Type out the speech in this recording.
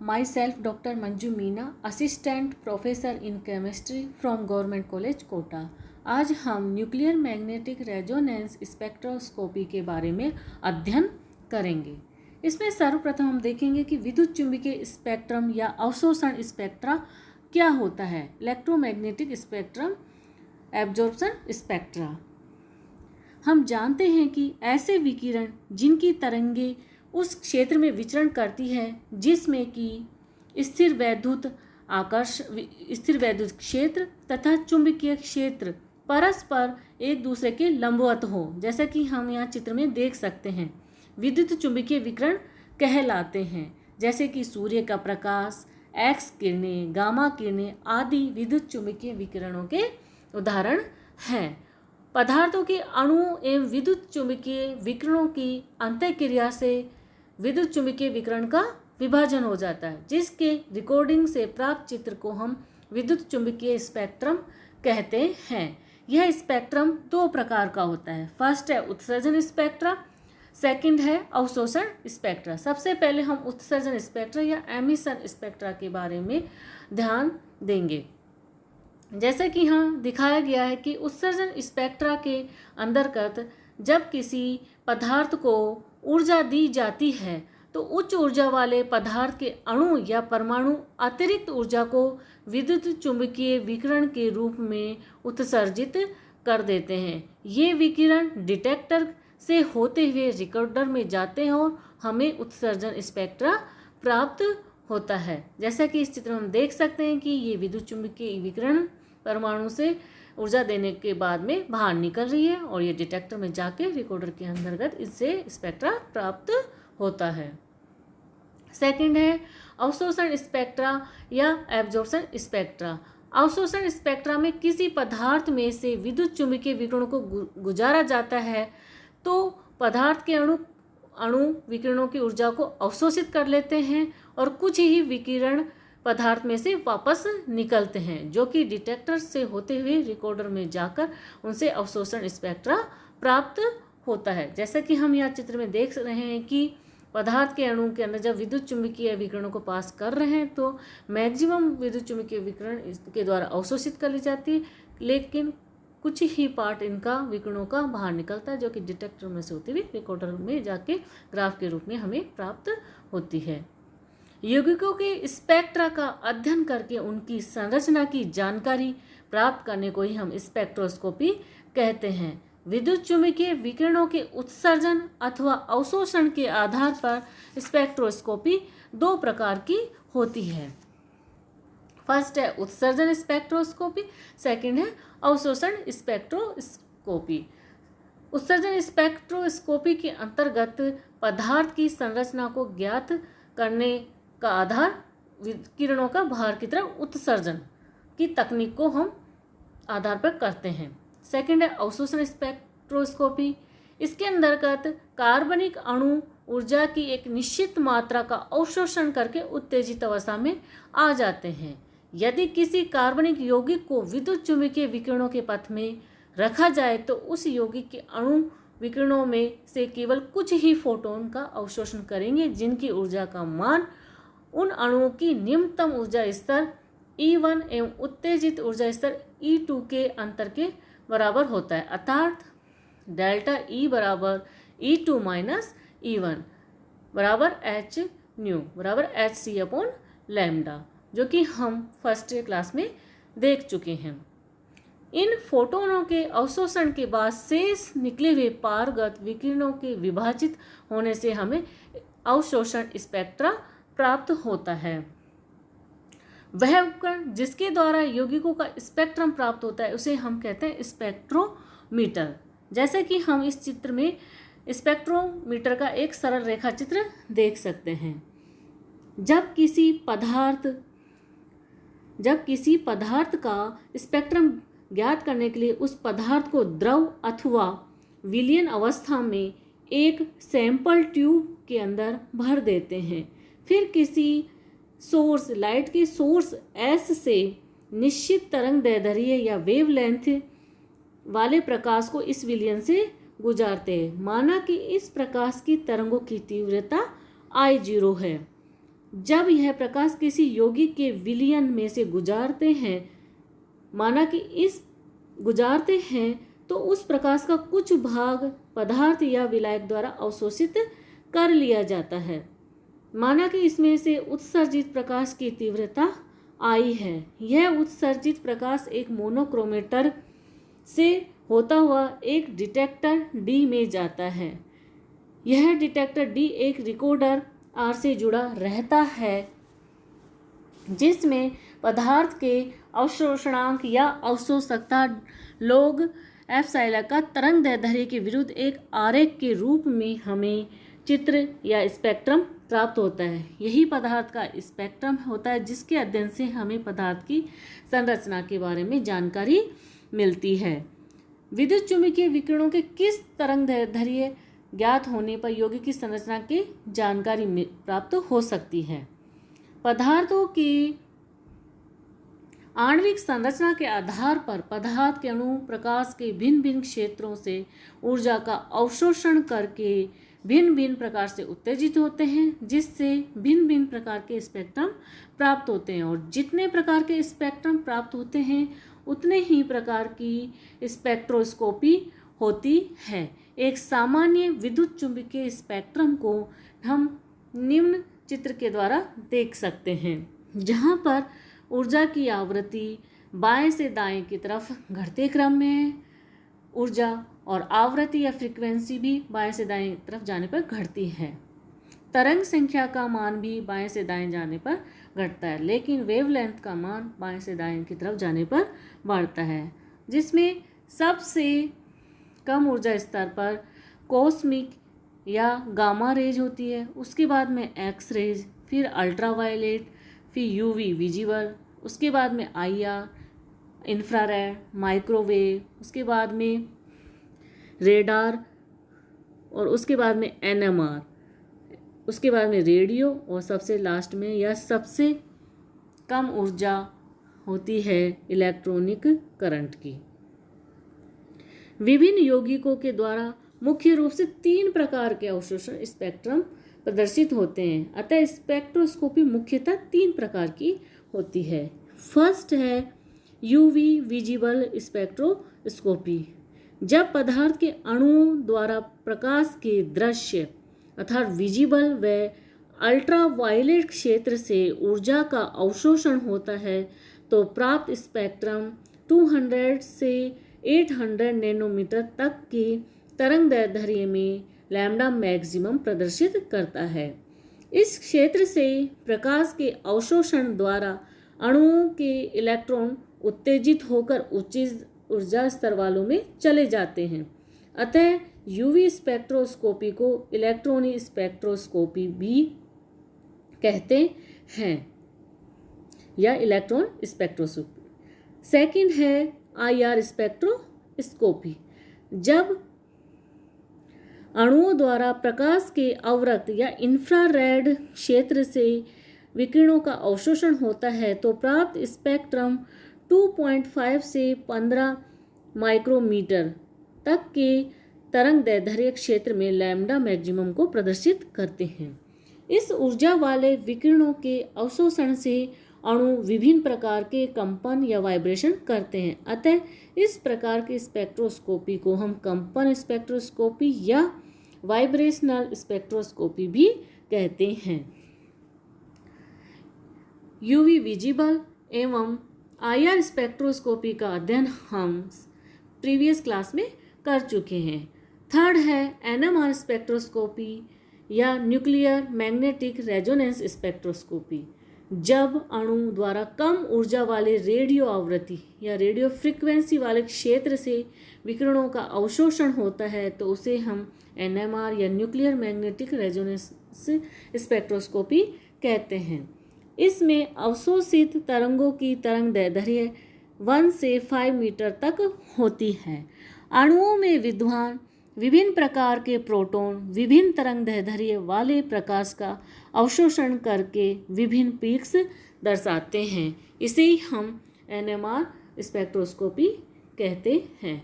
myself Dr. Manju Meena, Assistant Professor in Chemistry from Government College Kota. आज हम nuclear magnetic resonance spectroscopy के बारे में अध्ययन करेंगे। इसमें सर्वप्रथम हम देखेंगे कि विद्युत चुंबकीय स्पेक्ट्रम या अवशोषण स्पेक्ट्रा क्या होता है। Electromagnetic spectrum, absorption spectra. हम जानते हैं कि ऐसे विकिरण जिनकी तरंगे उस क्षेत्र में विचरण करती है जिसमें कि स्थिर वैद्युत क्षेत्र तथा चुंबकीय क्षेत्र परस्पर एक दूसरे के लंबवत हो, जैसा कि हम यहाँ चित्र में देख सकते हैं, विद्युत चुंबकीय विकिरण कहलाते हैं। जैसे कि सूर्य का प्रकाश, एक्स किरणें, गामा किरणें आदि विद्युत चुंबकीय विकिरणों के उदाहरण हैं। पदार्थों के अणुओं एवं विद्युत चुंबकीय विकिरणों की अंतःक्रिया से विद्युत चुंबकीय विकिरण का विभाजन हो जाता है, जिसके रिकॉर्डिंग से प्राप्त चित्र को हम विद्युत चुंबकीय स्पेक्ट्रम कहते हैं। यह स्पेक्ट्रम दो प्रकार का होता है। फर्स्ट है उत्सर्जन स्पेक्ट्रा, सेकंड है अवशोषण स्पेक्ट्रा। सबसे पहले हम उत्सर्जन स्पेक्ट्रा या एमिशन स्पेक्ट्रा के बारे में ध्यान देंगे। जैसे कि यहाँ दिखाया गया है कि उत्सर्जन स्पेक्ट्रा के अंतर्गत जब किसी पदार्थ को ऊर्जा दी जाती है तो उच्च ऊर्जा वाले पदार्थ के अणु या परमाणु अतिरिक्त ऊर्जा को विद्युत चुंबकीय विकिरण के रूप में उत्सर्जित कर देते हैं। ये विकिरण डिटेक्टर से होते हुए रिकॉर्डर में जाते हैं और हमें उत्सर्जन स्पेक्ट्रा प्राप्त होता है। जैसा कि इस चित्र में हम देख सकते हैं कि ये विद्युत चुंबकीय विकिरण परमाणु से ऊर्जा देने के बाद में बाहर निकल रही है और ये डिटेक्टर में जाके रिकॉर्डर के अंतर्गत इससे स्पेक्ट्रा प्राप्त होता है। सेकंड है अवशोषण स्पेक्ट्रा या एब्जॉर्प्शन स्पेक्ट्रा। अवशोषण स्पेक्ट्रा में किसी पदार्थ में से विद्युत चुंबकीय विकिरणों को गुजारा जाता है तो पदार्थ के अणु विकिरणों की ऊर्जा को अवशोषित कर लेते हैं और कुछ ही विकिरण पदार्थ में से वापस निकलते हैं, जो कि डिटेक्टर से होते हुए रिकॉर्डर में जाकर उनसे अवशोषण स्पेक्ट्रा प्राप्त होता है। जैसा कि हम यहाँ चित्र में देख रहे हैं कि पदार्थ के अणु के अंदर जब विद्युत चुंबकीय विकिरणों को पास कर रहे हैं तो मैक्सिमम विद्युत चुंबकीय विकिरण इसके द्वारा अवशोषित कर ली जाती है, लेकिन कुछ ही पार्ट इनका विकिरणों का बाहर निकलता है, जो कि डिटेक्टर में से होते हुए रिकॉर्डर में जाके ग्राफ के रूप में हमें प्राप्त होती है। यौगिकों के स्पेक्ट्रा का अध्ययन करके उनकी संरचना की जानकारी प्राप्त करने को ही हम स्पेक्ट्रोस्कोपी कहते हैं। विद्युत चुंबकीय विकिरणों के उत्सर्जन अथवा अवशोषण के आधार पर स्पेक्ट्रोस्कोपी दो प्रकार की होती है। फर्स्ट है उत्सर्जन स्पेक्ट्रोस्कोपी, सेकंड है अवशोषण स्पेक्ट्रोस्कोपी। उत्सर्जन स्पेक्ट्रोस्कोपी के अंतर्गत पदार्थ की संरचना को ज्ञात करने का आधार किरणों का बाहर की तरफ उत्सर्जन की तकनीक को हम आधार पर करते हैं। सेकंड है अवशोषण स्पेक्ट्रोस्कोपी। इसके अंतर्गत कार्बनिक अणु ऊर्जा की एक निश्चित मात्रा का अवशोषण करके उत्तेजित अवस्था में आ जाते हैं। यदि किसी कार्बनिक यौगिक को विद्युत चुंबकीय विकिरणों के पथ में रखा जाए तो उस यौगिक के अणु विकिरणों में से केवल कुछ ही फोटोन का अवशोषण करेंगे, जिनकी ऊर्जा का मान उन अणुओं की निम्नतम ऊर्जा स्तर E1 एवं उत्तेजित ऊर्जा स्तर E2 के अंतर के बराबर होता है, अर्थात डेल्टा E बराबर E2 माइनस E1 बराबर H न्यू बराबर HC अपॉन लैम्डा, जो कि हम फर्स्ट क्लास में देख चुके हैं। इन फोटोनों के अवशोषण के बाद शेष निकले हुए पारगत विकिरणों के विभाजित होने से हमें अवशोषण स्पेक्ट्रा प्राप्त होता है। वह उपकरण जिसके द्वारा यौगिकों का स्पेक्ट्रम प्राप्त होता है उसे हम कहते हैं स्पेक्ट्रोमीटर। जैसे कि हम इस चित्र में स्पेक्ट्रोमीटर का एक सरल रेखा चित्र देख सकते हैं। जब किसी पदार्थ का स्पेक्ट्रम ज्ञात करने के लिए उस पदार्थ को द्रव अथवा विलयन अवस्था में एक सैंपल ट्यूब के अंदर भर देते हैं, फिर किसी सोर्स लाइट के सोर्स एस से निश्चित तरंग दैर्ध्य या वेवलेंथ वाले प्रकाश को इस विलयन से गुजारते हैं। माना कि इस प्रकाश की तरंगों की तीव्रता I0 है। जब यह प्रकाश किसी यौगिक के विलयन में से गुजारते हैं, माना कि इस गुजारते हैं, तो उस प्रकाश का कुछ भाग पदार्थ या विलायक द्वारा अवशोषित कर लिया जाता है। माना कि इसमें से उत्सर्जित प्रकाश की तीव्रता आई है। यह उत्सर्जित प्रकाश एक मोनोक्रोमेटर से होता हुआ एक डिटेक्टर डी में जाता है। यह डिटेक्टर डी एक रिकॉर्डर आर से जुड़ा रहता है, जिसमें पदार्थ के अवशोषणांक या अवशोषकता log एप्सिलॉन का तरंग दैर्ध्य के विरुद्ध एक आरेख के रूप में हमें चित्र या स्पेक्ट्रम प्राप्त होता है। यही पदार्थ का स्पेक्ट्रम होता है, जिसके अध्ययन से हमें पदार्थ की संरचना के बारे में जानकारी मिलती है। विद्युत चुम्बकीय विकिरणों के किस तरंग दैर्ध्य ज्ञात होने पर यौगिक की संरचना की जानकारी प्राप्त हो सकती है। पदार्थों की आणविक संरचना के आधार पर पदार्थ के अणु प्रकाश के भिन्न भिन्न क्षेत्रों से ऊर्जा का अवशोषण करके भिन्न भिन्न प्रकार से उत्तेजित होते हैं, जिससे भिन्न भिन्न प्रकार के स्पेक्ट्रम प्राप्त होते हैं। और जितने प्रकार के स्पेक्ट्रम प्राप्त होते हैं, उतने ही प्रकार की स्पेक्ट्रोस्कोपी होती है। एक सामान्य विद्युत चुम्बकीय स्पेक्ट्रम को हम निम्न चित्र के द्वारा देख सकते हैं, जहाँ पर ऊर्जा की आवृत्ति बाएं से दाएं की तरफ घटते क्रम में है। ऊर्जा और आवृत्ति या फ्रीक्वेंसी भी बाएं से दाएं तरफ जाने पर घटती है। तरंग संख्या का मान भी बाएं से दाएं जाने पर घटता है, लेकिन वेवलेंथ का मान बाएं से दाएं की तरफ जाने पर बढ़ता है, जिसमें सबसे कम ऊर्जा स्तर पर कॉस्मिक या गामा रेज होती है, उसके बाद में एक्स रेज, फिर अल्ट्रावायलेट, फिर यूवी विजिबल, उसके बाद में आईआर, इंफ्रारेड, माइक्रोवेव, उसके बाद में रेडार, और उसके बाद में एनएमआर, उसके बाद में रेडियो, और सबसे लास्ट में या सबसे कम ऊर्जा होती है इलेक्ट्रॉनिक करंट की। विभिन्न यौगिकों के द्वारा मुख्य रूप से 3 प्रकार के अवशोषण स्पेक्ट्रम प्रदर्शित होते हैं। अतः स्पेक्ट्रोस्कोपी मुख्यतः 3 प्रकार की होती है। फर्स्ट है यूवी विजिबल स्पेक्ट्रोस्कोपी। जब पदार्थ के अणुओं द्वारा प्रकाश के दृश्य अर्थात विजिबल व अल्ट्रावायलेट क्षेत्र से ऊर्जा का अवशोषण होता है, तो प्राप्त स्पेक्ट्रम 200 से 800 नैनोमीटर तक की तरंग दैर्ध्य में लैम्डा मैक्सिमम प्रदर्शित करता है। इस क्षेत्र से प्रकाश के अवशोषण द्वारा अणुओं के इलेक्ट्रॉन उत्तेजित होकर उच्च ऊर्जा स्तर वालों में चले जाते हैं। अतः यूवी स्पेक्ट्रोस्कोपी को इलेक्ट्रॉनिक स्पेक्ट्रोस्कोपी भी कहते हैं या इलेक्ट्रॉन स्पेक्ट्रोस्कोपी। सेकंड है आईआर स्पेक्ट्रोस्कोपी। जब अणुओं द्वारा प्रकाश के अवरक्त या इंफ्रारेड क्षेत्र से विकिरणों का अवशोषण होता है, तो प्राप्त स्पेक्ट्रम 2.5 से 15 माइक्रोमीटर तक के तरंग दैर्ध्य क्षेत्र में लैम्डा मैक्सिमम को प्रदर्शित करते हैं। इस ऊर्जा वाले विकिरणों के अवशोषण से अणु विभिन्न प्रकार के कंपन या वाइब्रेशन करते हैं। अतः इस प्रकार की स्पेक्ट्रोस्कोपी को हम कंपन स्पेक्ट्रोस्कोपी या वाइब्रेशनल स्पेक्ट्रोस्कोपी भी कहते हैं। यूवी विजिबल एवं आईआर स्पेक्ट्रोस्कोपी का अध्ययन हम प्रीवियस क्लास में कर चुके हैं। थर्ड है एनएमआर स्पेक्ट्रोस्कोपी या न्यूक्लियर मैग्नेटिक रेजोनेंस स्पेक्ट्रोस्कोपी। जब अणु द्वारा कम ऊर्जा वाले रेडियो आवृत्ति या रेडियो फ्रीक्वेंसी वाले क्षेत्र से विकिरणों का अवशोषण होता है, तो उसे हम एनएमआर या न्यूक्लियर मैग्नेटिक रेजोनेंस स्पेक्ट्रोस्कोपी कहते हैं। इसमें अवशोषित तरंगों की तरंग दैर्ध्य 1 से 5 मीटर तक होती है। अणुओं में विद्यमान विभिन्न प्रकार के प्रोटॉन विभिन्न तरंग दैर्ध्य वाले प्रकाश का अवशोषण करके विभिन्न पीक्स दर्शाते हैं। इसे हम एनएमआर स्पेक्ट्रोस्कोपी कहते हैं।